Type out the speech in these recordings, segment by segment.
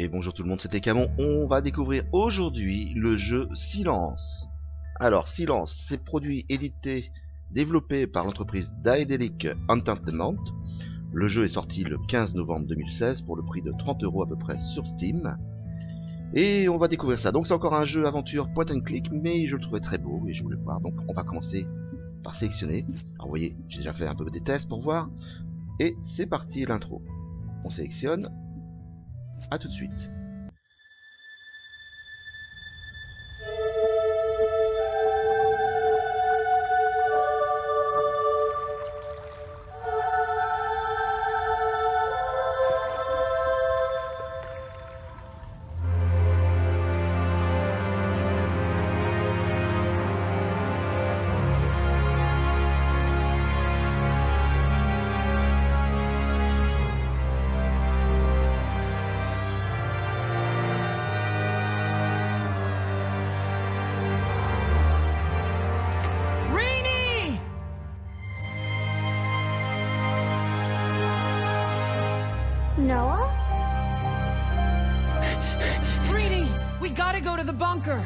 Et bonjour tout le monde, c'était Camon. On va découvrir aujourd'hui le jeu Silence. Alors Silence, c'est produit, édité, développé par l'entreprise Daedalic Entertainment. Le jeu est sorti le 15 novembre 2016 pour le prix de 30 € à peu près sur Steam. Et on va découvrir ça. Donc c'est encore un jeu aventure point and click, mais je le trouvais très beau et je voulais voir. Donc on va commencer par sélectionner. Alors vous voyez, j'ai déjà fait un peu des tests pour voir. Et c'est parti l'intro. On sélectionne. A tout de suite. Noah? Reedy, we gotta go to the bunker.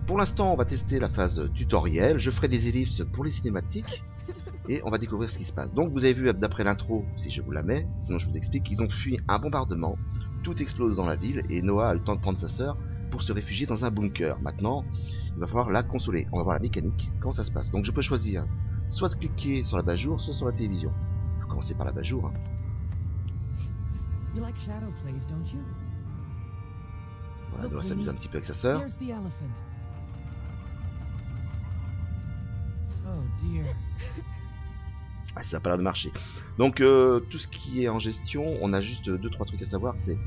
Pour l'instant, on va tester la phase tutoriel. Je ferai des ellipses pour les cinématiques et on va découvrir ce qui se passe. Donc, vous avez vu d'après l'intro, si je vous la mets, sinon je vous explique, ils ont fui un bombardement. Tout explose dans la ville et Noah a le temps de prendre sa sœur pour se réfugier dans un bunker. Maintenant, il va falloir la consoler. On va voir la mécanique, comment ça se passe. Donc, je peux choisir soit de cliquer sur la bas-jour, soit sur la télévision. Je vais commencer par la bas-jour. Hein. You like shadow plays, don't you? Voilà, Noah s'amuse un petit peu avec sa sœur. Here's the elephant. Oh dear. Ah, ça n'a pas l'air de marcher. Donc tout ce qui est en gestion, on a juste 2-3 trucs à savoir. C'est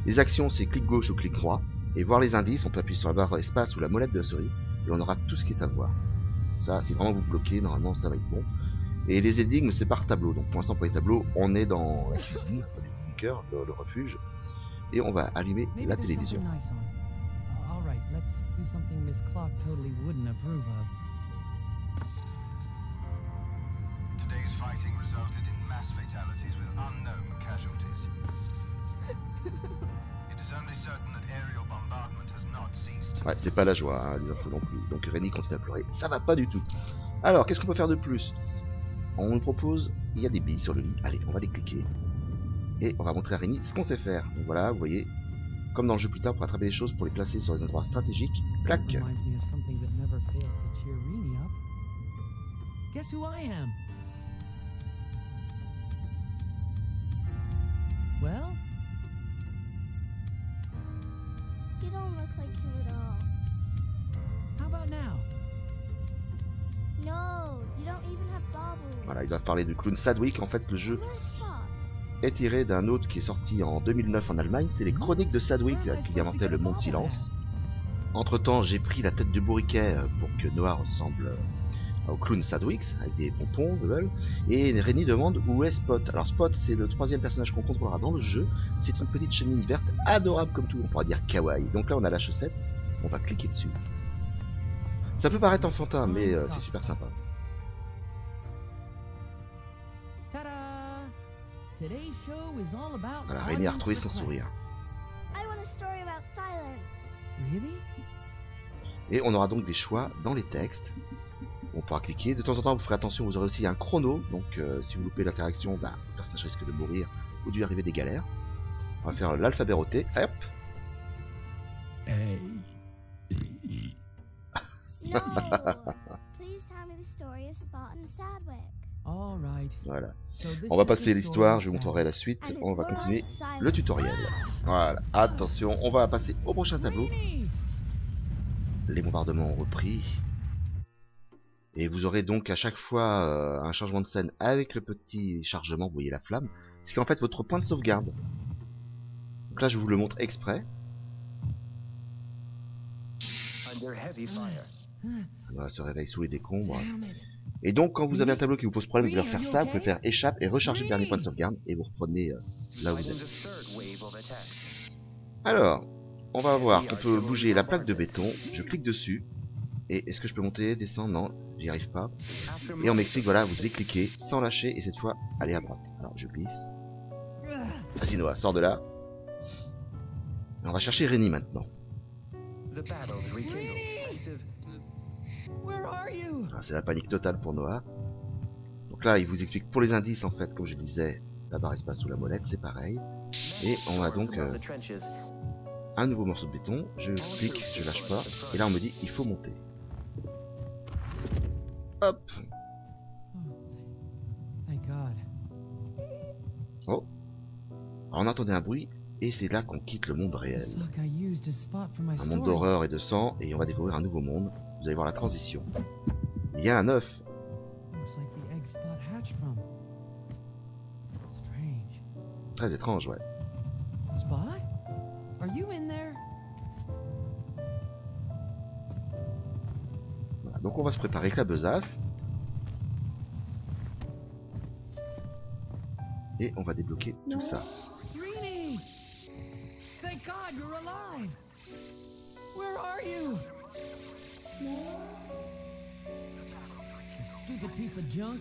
les actions, c'est clic gauche ou clic droit. Et voir les indices, on peut appuyer sur la barre espace ou la molette de la souris. Et on aura tout ce qui est à voir. Ça, si vraiment vous bloquez, normalement ça va être bon. Et les énigmes, c'est par tableau. Donc pour l'instant, pour les tableaux, on est dans la cuisine, enfin, le bunker, le refuge. Et on va allumer la télévision. All right, let's do something Miss Clock totally wouldn't approve of. Today's fighting resulted in mass fatalities with unknown casualties. It is only certain that aerial bombardment has not ceased. Ouais, c'est pas la joie, hein, les infos non plus. Donc Rennie continue à pleurer. Ça va pas du tout. Alors, qu'est-ce qu'on peut faire de plus? on nous propose, il y a des billes sur le lit, allez, on va les cliquer. Et on va montrer à Rennie ce qu'on sait faire. Donc voilà, vous voyez, comme dans le jeu plus tard, pour attraper les choses, pour les placer sur des endroits stratégiques, clac. Reminds me of something that never fails to cheer Rini up. Guess who I am? Well, You don't look like him at all. how about now? No, you don't even have baubles. Voilà, ils doivent parler du clown Sadwick. En fait, le jeu Where's Spot? est tiré d'un autre qui est sorti en 2009 en Allemagne. C'est les Chroniques de Sadwick qui inventaient le monde silence. Entre temps, j'ai pris la tête de bourriquet pour que Noah ressemble au clown Sadwick, avec des pompons, de gueule. Et Rennie demande où est Spot. Alors Spot, c'est le troisième personnage qu'on contrôlera dans le jeu. C'est une petite chenille verte adorable comme tout, on pourra dire kawaii. Donc là, on a la chaussette, on va cliquer dessus. Ça peut paraître enfantin, mais c'est super sympa. Ta-da! Today's show is all about Voilà, Rennie a audience retrouvé son requests. sourire. I want a story about silence. Really? Et on aura donc des choix dans les textes. On pourra cliquer. De temps en temps, vous ferez attention, vous aurez aussi un chrono. Donc, si vous loupez l'interaction, bah, le personnage risque de mourir ou de lui arriver des galères. On va faire l'alphabet roté. Hop. No. Please tell me the story of Spot and Sadwick. All right. Voilà. So this On va is the passer story l'histoire, of je vous montrerai la suite. And it's On va world continuer silence. le tutoriel. Voilà. Attention, on va passer au prochain tableau. Rini! Les bombardements ont repris. Et vous aurez donc à chaque fois un changement de scène avec le petit chargement, vous voyez la flamme. Ce qui est en fait votre point de sauvegarde. Donc là je vous le montre exprès. Under heavy fire. Voilà, se réveille sous les décombres. Damn it. Et donc quand vous avez un tableau qui vous pose problème, vous pouvez faire ça, vous pouvez faire échappe et recharger le dernier point de sauvegarde. Et vous reprenez là où vous Fighting êtes. the third wave of attacks. Alors, on va voir qu'on peut bouger la plaque de béton. Je clique dessus. Et est-ce que je peux monter, descendre? Non, j'y arrive pas. After Et on m'explique, voilà, vous devez cliquer sans lâcher et cette fois aller à droite. Alors je glisse. Vas-y Noah, sors de là. Et on va chercher Rennie maintenant. the battle rekindled. Massive- Where are you? Ah, c'est la panique totale pour Noah. Donc là, il vous explique pour les indices, en fait, comme je disais, la barre espace sous la molette, c'est pareil. Et on a donc From the trenches. un nouveau morceau de béton. Je clique, je lâche pas. Et là, on me dit, il faut monter. Hop. Oh, thank God. Oh. Alors, on entendait un bruit. Et c'est là qu'on quitte le monde The réel. sock I used to spot for my Un monde story. d'horreur et de sang. Et on va découvrir un nouveau monde. Vous allez voir la transition. Il y a un œuf. Looks like the egg Spot hatched from. Strange. Très étrange, ouais. Spot? Are you in there? Voilà, donc on va se préparer avec la besace. Et on va débloquer tout ça. Rini! Thank God you're alive! Where are you? You stupid piece of junk.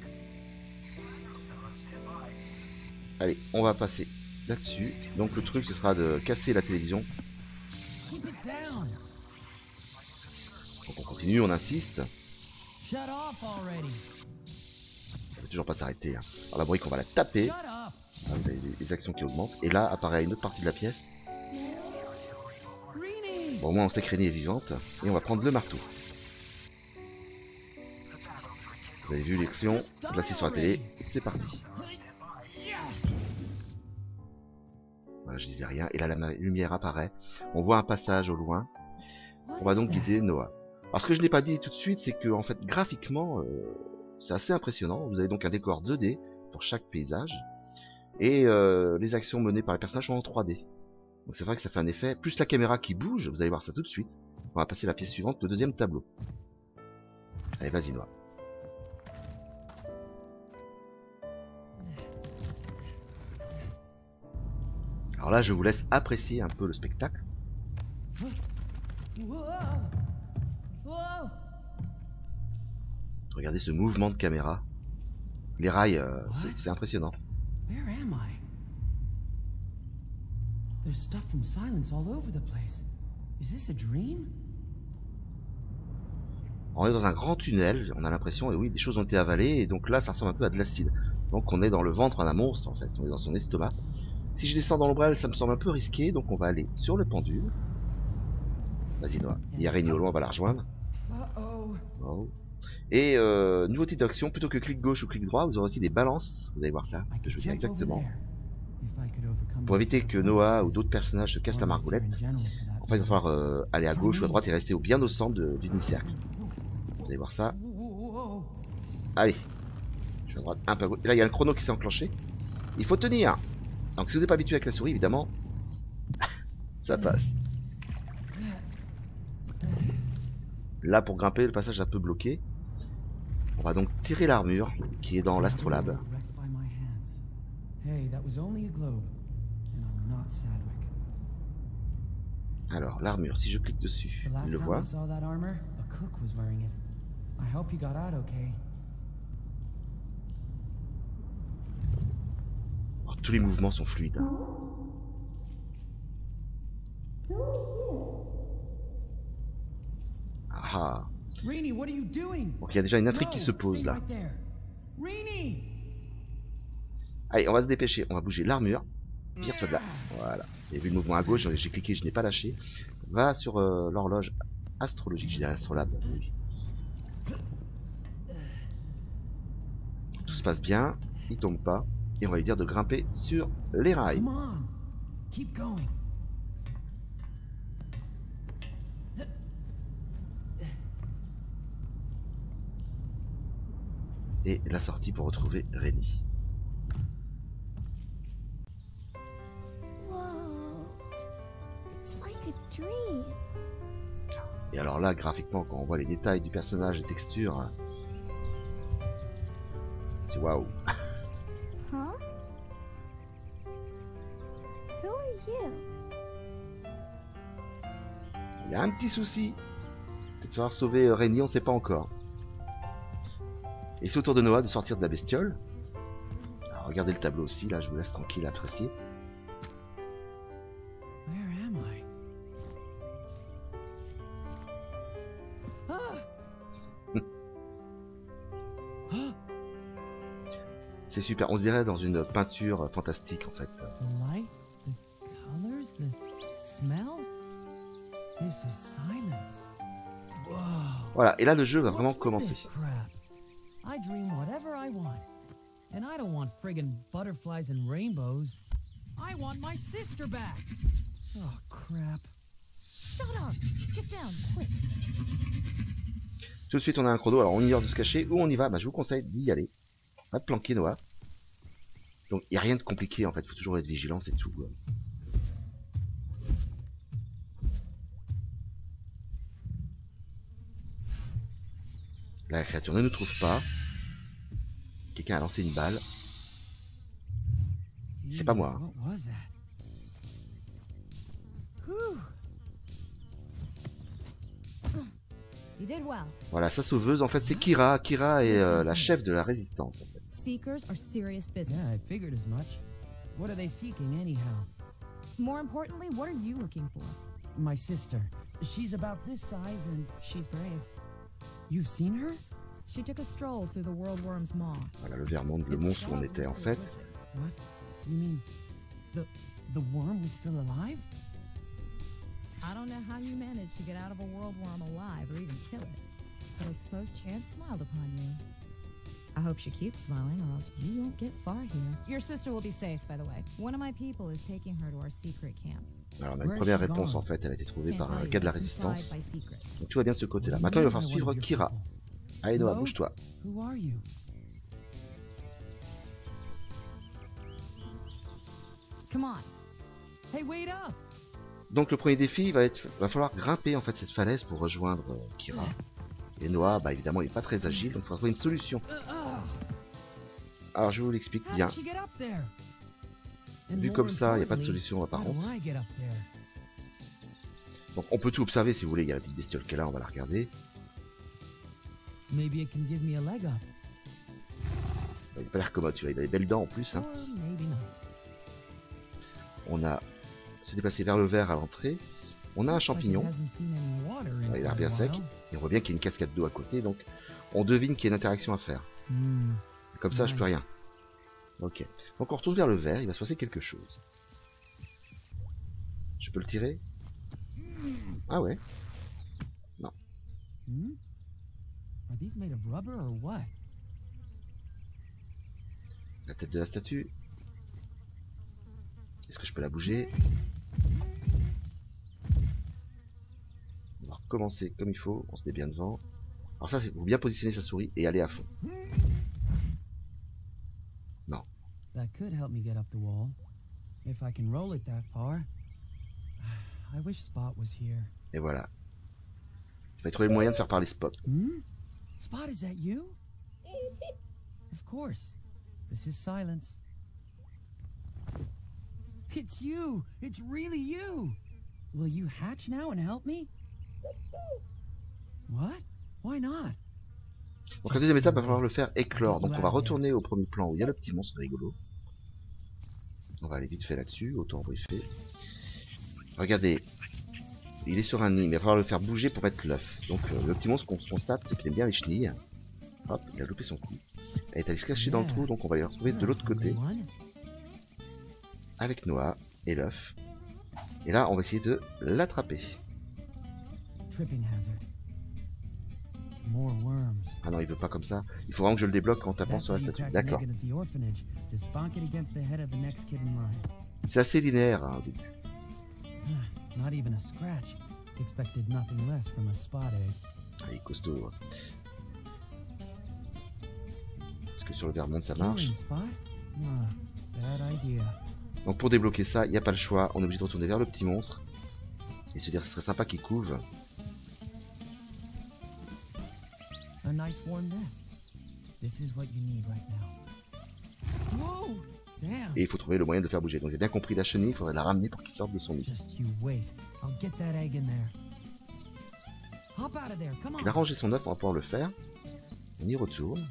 Allez, on va passer là-dessus. Donc le truc, ce sera de casser la télévision. Keep it down. Donc on continue, on insiste. Shut off already. On peut toujours pas s'arrêter. Hein. Alors la brique, on va la taper. Shut up. Là, vous avez les actions qui augmentent. Et là, apparaît une autre partie de la pièce. Rini! Bon, au moins, on sait que Rennie est vivante. Et on va prendre le marteau. Vous avez vu l'action, placée sur la télé. C'est parti. Voilà, je disais rien. Et là, la lumière apparaît. On voit un passage au loin. What On va is donc that? guider Noah. Alors ce que je n'ai pas dit tout de suite, c'est que en fait graphiquement, c'est assez impressionnant. Vous avez donc un décor 2D pour chaque paysage. Et les actions menées par les personnages sont en 3D. Donc c'est vrai que ça fait un effet. Plus la caméra qui bouge, vous allez voir ça tout de suite. On va passer à la pièce suivante, le deuxième tableau. Allez, vas-y Noah. Alors là, je vous laisse apprécier un peu le spectacle. Whoa! Whoa! Regardez ce mouvement de caméra. Les rails, c'est impressionnant. Where am I? There's stuff from Silence all over the place. Is this a dream? On est dans un grand tunnel, on a l'impression, et oui, des choses ont été avalées, et donc là, ça ressemble un peu à de l'acide. Donc on est dans le ventre d'un monstre, en fait, on est dans son estomac. Si je descends dans l'ombrelle, ça me semble un peu risqué, donc on va aller sur le pendule. Vas-y, Noah. Il y a Rémi au loin, on va la rejoindre. Oh. Et nouveauté d'action, plutôt que clic gauche ou clic droit, vous aurez aussi des balances. Vous allez voir ça, je veux dire exactement. Pour éviter que Noah ou d'autres personnages se cassent la margoulette, en fait, il va falloir aller à gauche ou à droite et rester bien au centre du demi-cercle. Vous allez voir ça. Allez. Je vais à droite, un peu à gauche. Et là, il y a le chrono qui s'est enclenché. Il faut tenir. Donc, si vous n'êtes pas habitué avec la souris, évidemment, ça passe. Là, pour grimper, le passage est un peu bloqué. On va donc tirer l'armure qui est dans l'Astrolabe. Alors, l'armure, si je clique dessus, il le voit. Alors, tous les mouvements sont fluides. Ah. Donc il y a déjà une intrigue qui se pose là. Allez, on va se dépêcher, on va bouger l'armure. Vire-toi de là. Voilà. Et vu le mouvement à gauche, j'ai cliqué, je n'ai pas lâché. Va sur l'horloge astrologique, j'ai dit l'Astrolabe. Oui. Tout se passe bien, il tombe pas. Et on va lui dire de grimper sur les rails. Et la sortie pour retrouver Rémi. Whoa. It's like a dream. Et alors là, graphiquement, quand on voit les détails du personnage, les textures, c'est waouh. Huh? Who are you? Il y a un petit souci. Peut-être savoir sauver Rémi, on sait pas encore. Et c'est au tour de Noah de sortir de la bestiole. Alors, regardez le tableau aussi, là je vous laisse tranquille à apprécier. C'est super, on se dirait dans une peinture fantastique en fait. Voilà, et là le jeu va vraiment commencer. I dream whatever I want. And I don't want friggin' butterflies and rainbows. I want my sister back. Oh, crap. Shut up. Get down, quick. Tout de suite, on a un chrono. Alors, on ignore de se cacher. Où on y va? Bah, je vous conseille d'y aller. Pas de planquer, Noah. Donc, il n'y a rien de compliqué, en fait. Il faut toujours être vigilant, c'est tout. La créature ne nous trouve pas. Quelqu'un a lancé une balle. C'est pas moi. Voilà, sa sauveuse, en fait, c'est Kira. Kira est la chef de la résistance, en fait. Seekers are serious business. Yeah, I figured as much. What are they seeking anyhow? More importantly, what are you looking for? My sister. She's about this size and She's brave. you've seen her? She took a stroll through the world worm's maw. Voilà, le Vermonde, le monstre où on était, en fait. What? You mean the worm was still alive? I don't know how you managed to get out of a world worm alive or even kill it, but I suppose chance smiled upon you. I hope she keeps smiling or else you won't get far here. Your sister will be safe, by the way. One of my people is taking her to our secret camp. Alors, on a une première réponse, en fait. Elle a été trouvée par un gars de la résistance. Donc, tout va bien de ce côté-là. Maintenant, il va falloir suivre Kira. Allez, Noah, bouge-toi. Who are you? Come on. Hey, wait up! Donc, le premier défi va falloir grimper, en fait, cette falaise pour rejoindre Kira. Et Noah, bah, évidemment, il est pas très agile, donc il faudra trouver une solution. Alors, je vous l'explique How bien. did she get up there? And Vu more comme ça, il n'y a pas de importantly, solution how apparente. do I get up there? Donc, on peut tout observer si vous voulez. Il y a la petite bestiole qui est là, on va la regarder. Maybe it can give me a leg up. Il n'a pas l'air commode, tu vois. Il a des belles dents en plus. Hein. Or maybe not. On a se déplacé vers le vert à l'entrée. On a un Looks like it champignon. hasn't seen any water in Il a l'air quite bien a sec. while. Et on voit bien qu'il y a une cascade d'eau à côté, donc on devine qu'il y a une interaction à faire. Hmm. Comme ça, je peux Nice. rien. Ok. Donc on retourne vers le vert, il va se passer quelque chose. Je peux le tirer? Ah ouais. Hmm? Are these made of rubber or what? La tête de la statue. Est-ce que je peux la bouger? On va recommencer comme il faut, on se met bien devant. Alors ça, il faut bien positionner sa souris et aller à fond. That could help me get up the wall. If I can roll it that far. I wish Spot was here. Et voilà. Il va trouver le moyen de faire parler Spot. Hmm? Spot, is that you? Of course. This is Silence. It's you! It's really you! Will you hatch now and help me? What? Why not? Donc la deuxième étape, il va falloir le faire éclore. Donc on va retourner au premier plan où il y a le petit monstre rigolo. On va aller vite fait là-dessus, autant briefer. Regardez, il est sur un nid, mais il va falloir le faire bouger pour mettre l'œuf. Donc le petit monstre qu'on constate, c'est qu'il aime bien les chenilles. Hop, il a loupé son coup. Elle est allée se cacher dans le trou, donc on va le retrouver de l'autre côté, avec Noah et l'œuf. Et là, on va essayer de l'attraper. Tripping hazard. More worms. Ah non, il veut pas comme ça. Il faut vraiment que je le débloque en tapant That's sur la how you statue. crack an D'accord. egg at the orphanage. Just bonk it against the head of the next kid in line. C'est assez linéaire hein, au début. Not even a scratch. Expected nothing less from a spot egg. Allez, costaud. Est-ce que sur le Vermont ça marche? Killing Spot? Ah, bad idea. Donc pour débloquer ça, il n'y a pas le choix. On est obligé de retourner vers le petit monstre. Et se dire ce serait sympa qu'il couve. A nice warm nest. This is what you need right now. Whoa! Damn. Et il faut trouver le moyen de le faire bouger. Donc j'ai bien compris la chenille, il faudrait la ramener pour qu'il sorte de son nid. Just you wait. I'll get that egg in there. Hop out of there. Come Il a on. rangé son œuf, on va pouvoir le faire. On y retourne.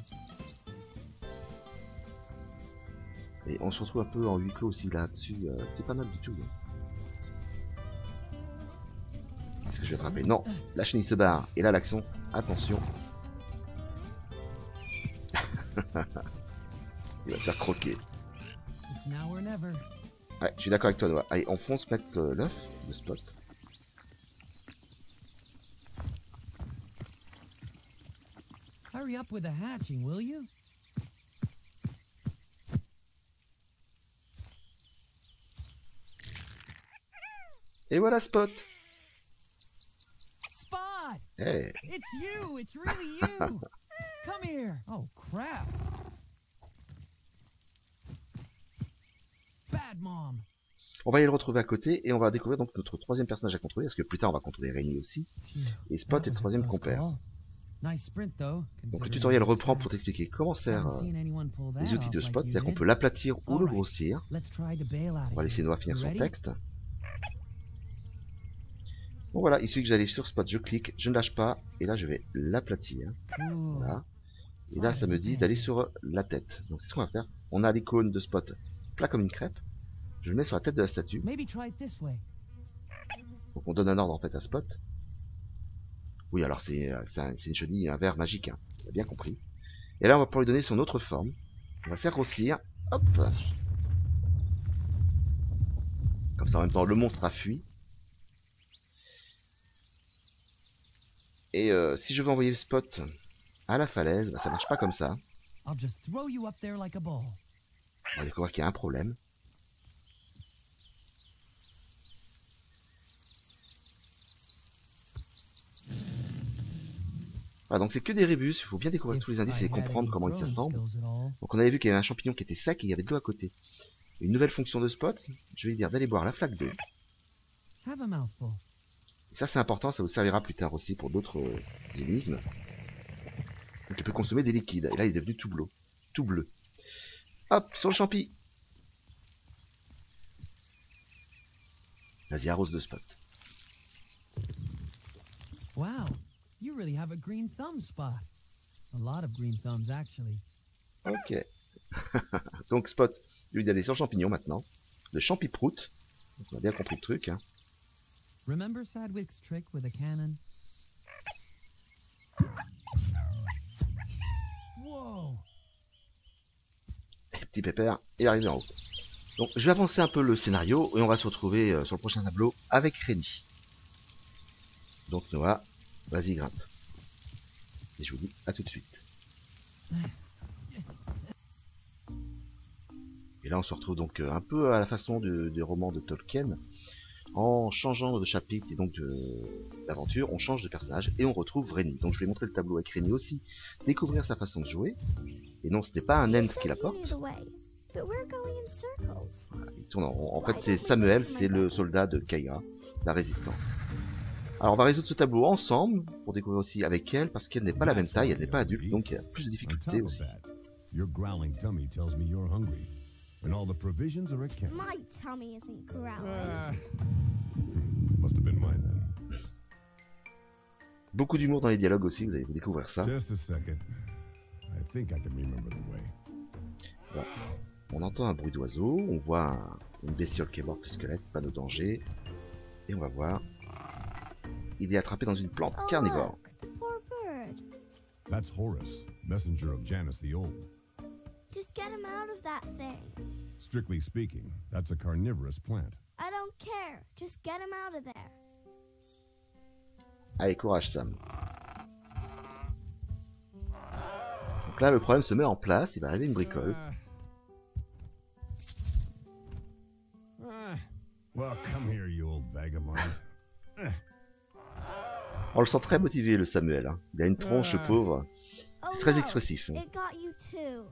Et on se retrouve un peu en huis clos aussi là-dessus. C'est pas mal du tout. Est-ce que je vais attraper? Non. La chenille se barre. Et là l'action. Attention. Il va se faire croquer. It's now or never. Ouais, je suis d'accord avec toi, Noah. Allez, on fonce mettre l'œuf, le Spot. Hurry up with the hatching, will you? Et voilà Spot. Spot! Hey. It's you! It's really you! Come here! Oh, crap! Bad mom! On va aller le retrouver à côté et on va découvrir donc notre troisième personnage à contrôler, parce que plus tard on va contrôler Rainy aussi. Et Spot est le troisième compère. Nice sprint, though, Donc le tutoriel reprend pour t'expliquer comment faire les outils de Spot, c'est-à-dire qu'on peut l'aplatir ou le grossir. On va laisser Noah finir son texte. Bon voilà, il suffit que j'aille sur Spot, je clique, je ne lâche pas, et là je vais l'aplatir. Voilà. Et là ça me dit d'aller sur la tête. Donc c'est ce qu'on va faire. On a l'icône de Spot plat comme une crêpe. Je le mets sur la tête de la statue. Donc on donne un ordre en fait à Spot. Oui, alors c'est une chenille, un verre magique, hein. On a bien compris. Et là on va pouvoir lui donner son autre forme. On va le faire grossir. Hop. Comme ça en même temps le monstre a fui. Et si je veux envoyer le Spot à la falaise, bah, ça marche pas comme ça. On va découvrir qu'il y a un problème. Voilà, donc c'est que des rébus, il faut bien découvrir tous les indices et comprendre comment ils s'assemblent. Donc on avait vu qu'il y avait un champignon qui était sec et il y avait de l'eau à côté. Une nouvelle fonction de Spot, je vais lui dire d'aller boire la flaque d'eau. Et ça c'est important, ça vous servira plus tard aussi pour d'autres énigmes. Donc il peut consommer des liquides, et là il est devenu tout bleu. Tout bleu. Hop, sur le champi. Vas-y, arrose le Spot. Wow, you really have a green thumb, Spot. A lot of green thumbs, actually. Ok. Donc Spot, lui d'aller sur le champignon maintenant. Le champiprout. Donc on a bien compris le truc. Hein. Remember Sadwick's trick with a cannon? Whoa! Et petit pépère est arrivé en haut. Donc je vais avancer un peu le scénario et on va se retrouver sur le prochain tableau avec Rennie. Donc Noah, vas-y grimpe. Et je vous dis à tout de suite. Et là on se retrouve donc un peu à la façon des romans de Tolkien. En changeant de chapitre et donc d'aventure, on change de personnage et on retrouve Rennie. Donc je vais montrer le tableau avec Rennie aussi, découvrir sa façon de jouer. Et non, ce n'est pas un You Ent said qui la you porte. knew the way, but we're going in circles. Voilà, il tourne en rond. En fait, c'est Samuel, c'est le soldat de Kaira, la résistance. Alors on va résoudre ce tableau ensemble pour découvrir aussi avec elle, parce qu'elle n'est pas la même taille, elle n'est pas adulte, donc il y a plus de On top difficultés of aussi. that, your growling tummy tells me you're hungry, and all the provisions are at camp. My tummy isn't growling. Ah. Must have been mine then. Beaucoup d'humour dans les dialogues aussi, vous allez découvrir ça. Just a second. I think I can remember the way. On entend un bruit d'oiseau, on voit une bestiole qui est morte, le squelette, pas de danger. Et on va voir. Il est attrapé dans une plante Oh, carnivore. look, the poor bird. That's Horus, messenger of Janus the Old. Just get him out of that thing. Strictly speaking, that's a carnivorous plant. I don't care. Just get him out of there. Allez, courage Sam. Donc là, le problème se met en place, il va arriver une bricole. Well, come here, you old vagabond. On le sent très motivé, le Samuel. Hein. Il a une tronche, le pauvre. Oh C'est très no, expressif. Hein. it got you too.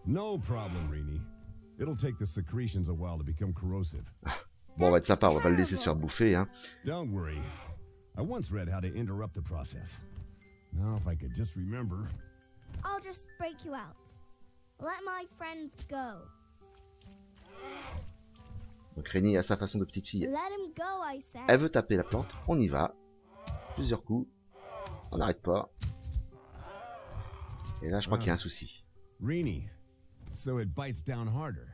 No problem, Rini. It'll take the secretions a while to become corrosive. Bon, on va être sympa, on va pas le laisser se faire bouffer. Hein. Don't worry. I once read how to interrupt the process. Now, if I could just remember. I'll just break you out. Let my friends go. Donc Rennie a sa façon de petite fille. Let him go, I said. Elle veut taper la plante, on y va. Plusieurs coups. On n'arrête pas. Et là, je crois qu'il y a un souci. Rini, so it bites down harder.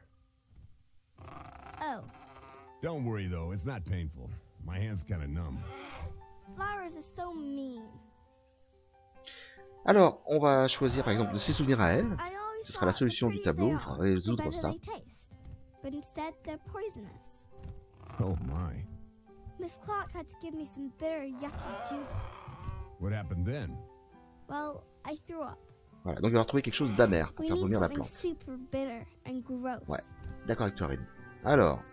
Oh, Don't worry though, it's not painful. My hand's kinda numb. flowers are so mean. Alors, on va choisir par exemple de ses souvenirs à elle. I always Ce sera la thought the solution du prettier tableau, they il faudra are, the résoudre better ça. they taste. But instead, they're poisonous. Oh my. Miss Clark had to give me some bitter, yucky juice. What happened then? Well, I threw up. Voilà, donc il va retrouver quelque chose d'amer pour We faire need vomir la something plante. super bitter and gross. Ouais. D'accord avec toi, Rennie. Alors,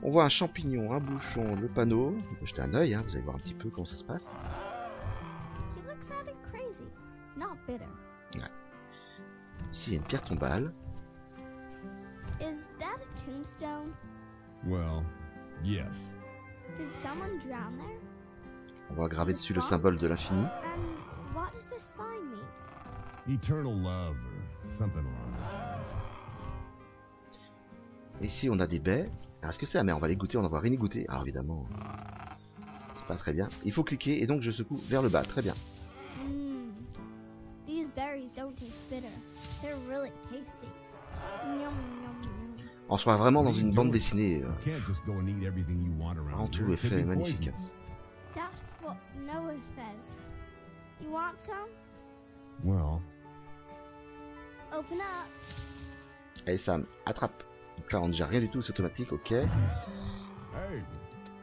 on voit un champignon, un bouchon, le panneau. On peut jeter un œil, hein, vous allez voir un petit peu comment ça se passe. He looks rather crazy, not bitter. Ici, il y a une pierre tombale. Is that a tombstone? Well, yes. Did someone drown there? On voit graver dessus le symbole de l'infini. And what does this sign mean? Eternal love or something along those lines. Ici, on a des baies. Alors, est-ce que c'est amer? On va les goûter, on en voit Rennie goûter. Alors, évidemment, c'est pas très bien. Il faut cliquer et donc je secoue vers le bas. Très bien. These berries don't taste bitter. They're really tasty. Yum, yum, yum. On se croit vraiment dans une bande dessinée. You can't just go and eat everything you want around En tout here. It could effet, be magnifique. poisonous. That's what Noah says. You want some? Well, Open up. Allez, Sam, attrape. Donc là, on ne gère rien du tout, c'est automatique, ok. hey,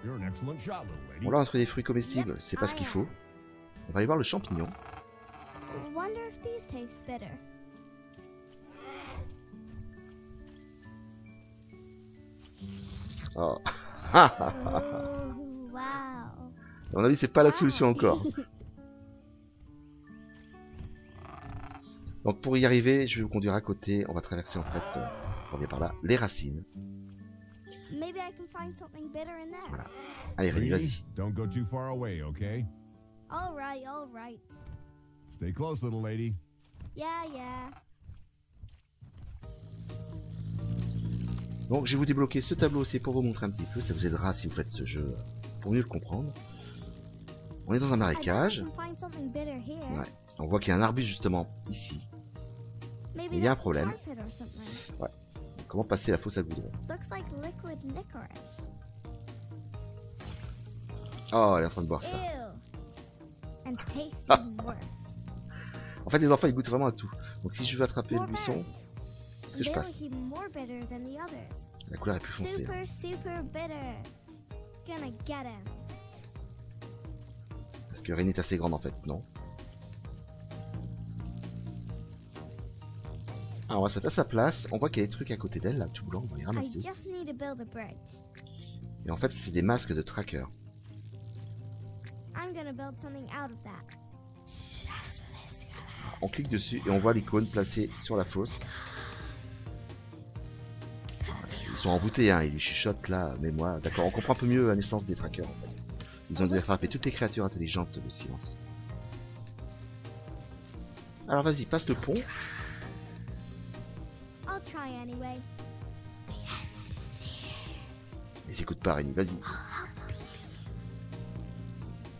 you're an excellent shot, little lady. Bon, là, on trouve des fruits comestibles, c'est pas ce qu'il faut. On va aller voir le champignon. Wonder if these taste bitter. Oh. Oh, wow. À mon avis, c'est pas la solution encore. Donc pour y arriver, je vais vous conduire à côté. On va traverser en fait, on revient par là, les racines. Maybe I can find something bitter in there. Voilà. Allez, Rennie, Rini, vas-y. don't go too far away, okay? All right, all right. Stay close, little lady. Yeah, yeah. Donc je vais vous débloquer ce tableau aussi pour vous montrer un petit peu. Ça vous aidera si vous faites ce jeu pour mieux le comprendre. On est dans un I bet I marécage. can find something bitter here. Ouais. On voit qu'il y a un arbuste justement ici. Maybe Il y a un that's problème. tar pit or something. Comment passer la fosse à goudron? Looks like liquid licorice. Oh, elle est en train de boire ça. Ew. And tastes even worse. En fait, les enfants, ils goûtent vraiment à tout. Donc si je veux attraper le More buisson, berries. qu'est-ce que je They passe? look even more bitter than the others. La couleur est plus foncée. Hein. Super bitter. Gonna get him. Parce que Rennie est assez grande en fait, non? Alors on va se mettre à sa place. On voit qu'il y a des trucs à côté d'elle, là, tout blanc, on va les I ramasser. just need to build a bridge. Et en fait, c'est des masques de tracker. I'm gonna build something out of that. On clique dessus et on voit l'icône placée sur la fosse. Ils sont envoûtés, hein, ils lui chuchotent là, mais moi, d'accord, on comprend un peu mieux la naissance des trackers en fait. Ils ont dû attraper toutes les créatures intelligentes de silence. Alors vas-y, passe le pont. I'll try anyway. Ils écoutent pas, Rennie, vas-y.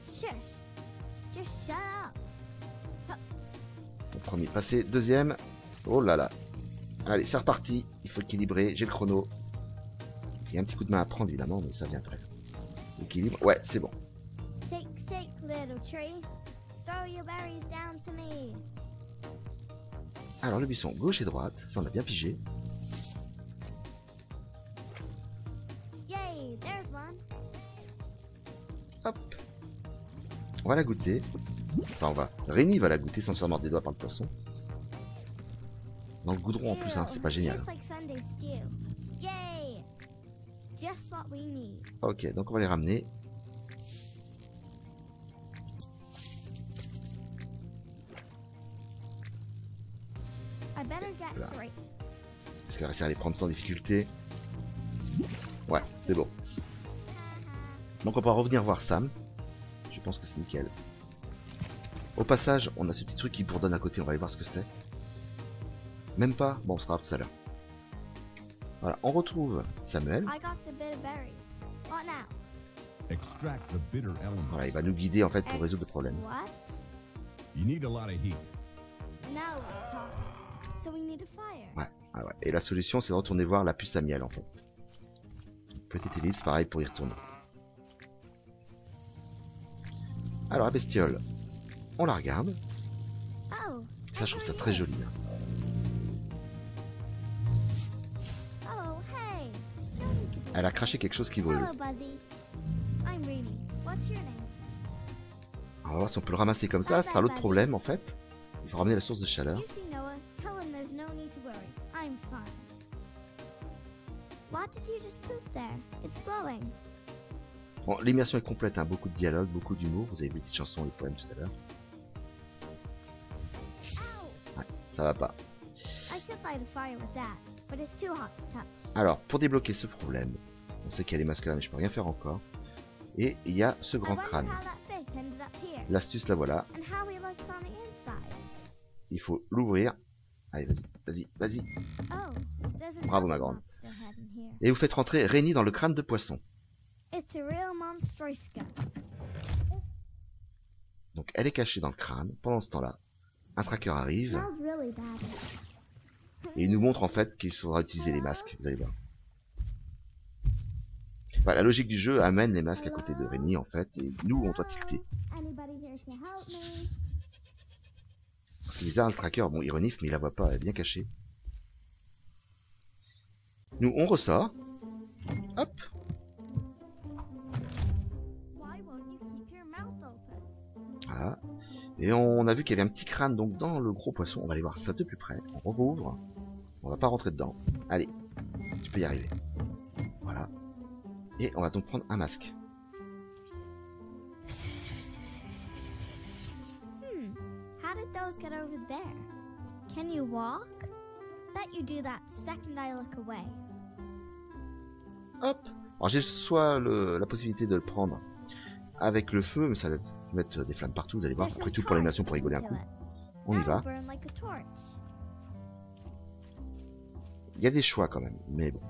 Shush. Just shut up. Bon, premier passé, deuxième. Oh là là. Allez, c'est reparti. Il faut équilibrer, j'ai le chrono. Il y a un petit coup de main à prendre évidemment, mais ça vient après. Équilibre, ouais, c'est bon. Shake, shake, little tree. Throw your berries down to me. Alors le buisson gauche et droite, ça on a bien pigé. Yay, there's one. Hop. On va la goûter. Enfin Rennie va la goûter sans se faire mordre des doigts par le poisson. Dans le goudron en plus, hein, c'est pas génial. Just like Sunday stew. Yay. Just what we need. Ok, donc on va les ramener. I better get Voilà. three. Est-ce qu'elle va réussir à les prendre sans difficulté? Ouais, c'est bon. Donc on va revenir voir Sam. Je pense que c'est nickel. Au passage, on a ce petit truc qui bourdonne à côté, on va aller voir ce que c'est. Même pas? Bon, on sera tout à l'heure. Voilà, on retrouve Samuel. I got the bit of berries. What now? Extract the bitter element. Voilà, il va nous guider en fait pour résoudre le problème. What? You need a lot of heat. Now we're talking. So we need a fire. Ouais, ah ouais. Et la solution, c'est de retourner voir la puce à miel en fait. Petite ellipse, pareil pour y retourner. Alors la bestiole, on la regarde. Oh. Ça, je trouve ça très joli. Hein. Oh, hey. No need to be- Elle a craché quelque chose qui brûle. Hello, Buzzy. I'm Reenie. What's your name? On va voir si on peut le ramasser comme ça, ce sera l'autre problème en fait. Il faut ramener la source de chaleur. You see Noah? Tell him there's no need to worry. I'm fine. What did you just poop there? It's glowing. Bon, l'immersion est complète, hein. Beaucoup de dialogue, beaucoup d'humour. Vous avez vu les petites chansons, les poèmes tout à l'heure. Ow! Ouais, ça va pas. I could light a fire with that, but it's too hot to touch. Alors, pour débloquer ce problème, on sait qu'il y a les masques là, mais je peux rien faire encore. Et il y a ce I grand wonder crâne. how that fish ended up here, L'astuce, la voilà. and how he looks on the inside. Il faut l'ouvrir. Allez, vas-y. Oh, there's Bravo, another ma grande. monster head in here. Et vous faites rentrer Rennie dans le crâne de poisson. It's a real monstroiska. Donc elle est cachée dans le crâne. Pendant ce temps-là, un tracker arrive Smells really bad. et il nous montre en fait qu'il faudra utiliser les masques. Vous allez voir. Enfin, la logique du jeu amène les masques à côté de Rennie en fait, et nous on doit tilter. Anybody here to help me? Parce que bizarre, le tracker, bon il renifle mais il la voit pas, elle est bien cachée. Nous on ressort. Hop. Why won't you keep your mouth open? Voilà. Et on a vu qu'il y avait un petit crâne donc dans le gros poisson. On va aller voir ça de plus près. On rouvre. On va pas rentrer dedans. Allez, tu peux y arriver. Voilà. Et on va donc prendre un masque. How did those get over there? Can you walk? Bet you do that the second I look away. Hop. Alors j'ai soit la possibilité de le prendre avec le feu, mais ça va mettre des flammes partout. Vous allez voir. There's Après some tout pour l'animation, torch pour that rigoler un can coup. kill it. On y That'll va. burn like a torch. Il y a des choix quand même, mais bon.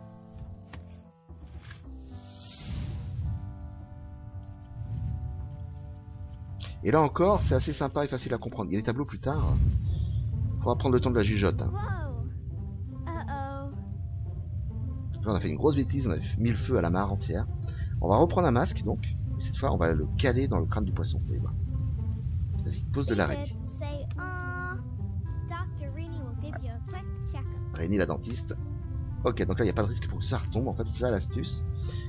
Et là encore, c'est assez sympa et facile à comprendre. Il y a des tableaux plus tard. Faudra prendre le temps de la jugeote. Hein. Whoa. Uh-oh. Là, on a fait une grosse bêtise, on a mis le feu à la mare entière. On va reprendre un masque donc. Et cette fois, on va le caler dans le crâne du poisson. Vous allez voir. Vas-y, pose de l'araignée. David, say, Dr. Rini will give you a quick checkup. Araignée la dentiste. Ok, donc là, il n'y a pas de risque pour que ça retombe. En fait, c'est ça l'astuce.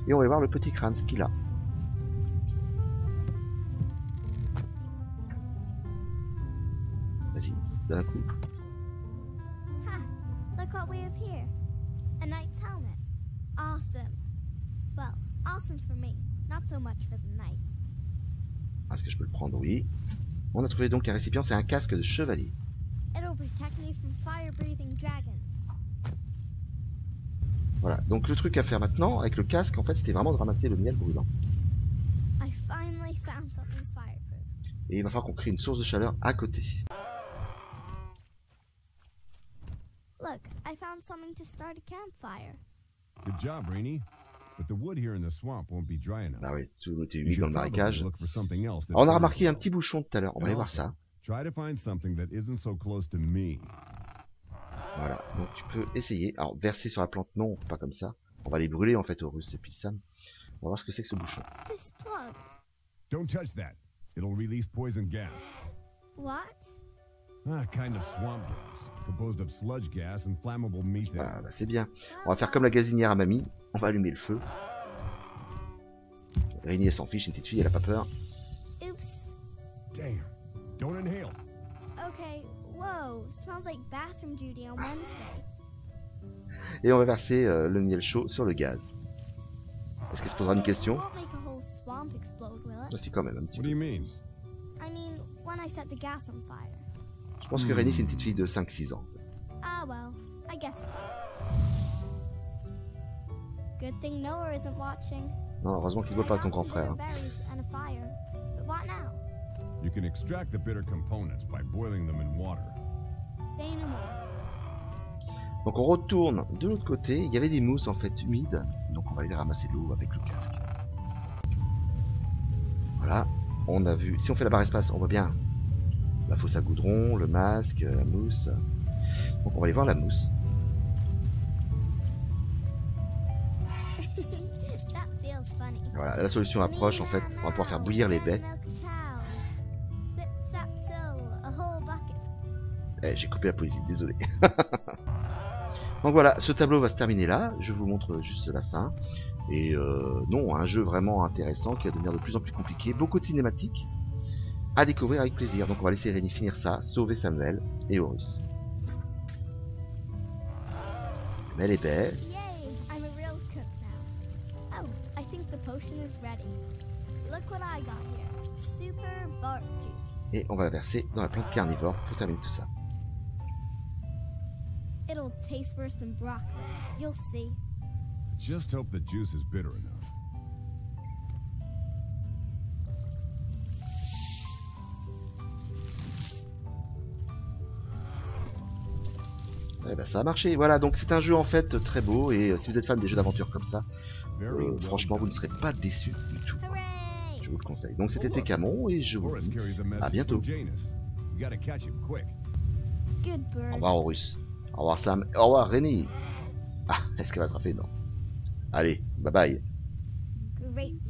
Et on va voir le petit crâne, ce qu'il a. Vas-y, d'un coup. Ha! Look what we have here. A knight's helmet. Awesome. Well, awesome for me. Not so much for the knight. Est-ce que je peux le prendre? Oui. On a trouvé donc un récipient, c'est un casque de chevalier. It'll protect me from fire-breathing dragons. Voilà, donc le truc à faire maintenant, avec le casque, en fait, c'était vraiment de ramasser le miel brûlant. I finally found something fireproof. Et il va falloir qu'on crée une source de chaleur à côté. Look, I found something to start a campfire. Good job, Rainy. But the wood here in the swamp won't be dry enough. Ah oui, tout était You humide should dans le probably marécage. look for something else that On a burns remarqué un well. petit bouchon tout à l'heure, on va aller voir ça. Try to find something that isn't so close to me. Voilà, donc tu peux essayer. Alors, verser sur la plante, non, pas comme ça. On va les brûler en fait au russe et puis Sam. On va voir ce que c'est que ce bouchon. This plug. Don't touch that. It'll release poison gas. What? Ah, kind of swamp gas, composed of sludge gas and flammable methane. Voilà, bah, c'est bien. On va faire comme la gazinière à mamie. On va allumer le feu. Rainy, elle s'en fiche, une petite fille, elle a pas peur. Oops. Damn. Don't inhale. Okay, whoa. Smells like bathroom duty on Wednesday. Et on va verser le miel chaud sur le gaz. Est-ce qu'elle se posera une question? Won't make a whole swamp explode, will it? Ah, si, quand même, un petit What do peu. you mean? I mean, when I set the gas on fire. Je pense que Rainy, c'est une petite fille de 5-6 ans. En fait. Ah well, I guess. Good thing Noah isn't watching. Non, heureusement qu'il ne voit pas ton grand frère. Hein. Berries and a fire. But what now? You can extract the bitter components by boiling them in water. Say no more. Donc on retourne de l'autre côté. Il y avait des mousses en fait humides. Donc on va aller ramasser l'eau avec le casque. Voilà. On a vu. Si on fait la barre espace, on voit bien la fosse à goudron, le masque, la mousse. Donc on va aller voir la mousse. That feels funny. Voilà, la solution approche en fait. On va pouvoir faire bouillir les baies. Sip, sap, sill, a whole bucket. Eh, j'ai coupé la poésie, désolé. Donc voilà, ce tableau va se terminer là. Je vous montre juste la fin. Et non, un jeu vraiment intéressant qui va devenir de plus en plus compliqué. Beaucoup de cinématiques à découvrir avec plaisir. Donc on va laisser Rainy finir ça, sauver Samuel et Horus. Mais les baies. Yay, I'm a real cook now. Oh, I think the potion is ready. Look what I got here. Super bark juice. Et on va la verser dans la plante carnivore pour terminer tout ça. It'll taste worse than broccoli. You'll see. Just hope the juice is bitter enough. Eh ben, ça a marché. Voilà, donc c'est un jeu en fait très beau. Et si vous êtes fan des jeux d'aventure comme ça, franchement vous ne serez pas déçus du tout. Hooray! Je vous le conseille. Donc c'était Técamon et je vous Horus dis carries a message bientôt. from Janus. You gotta catch him quick. Good au bird. revoir Horus. Au revoir Sam. Au revoir Rainy. Ah, est-ce qu'elle va attraper? Non. Allez, bye bye. Great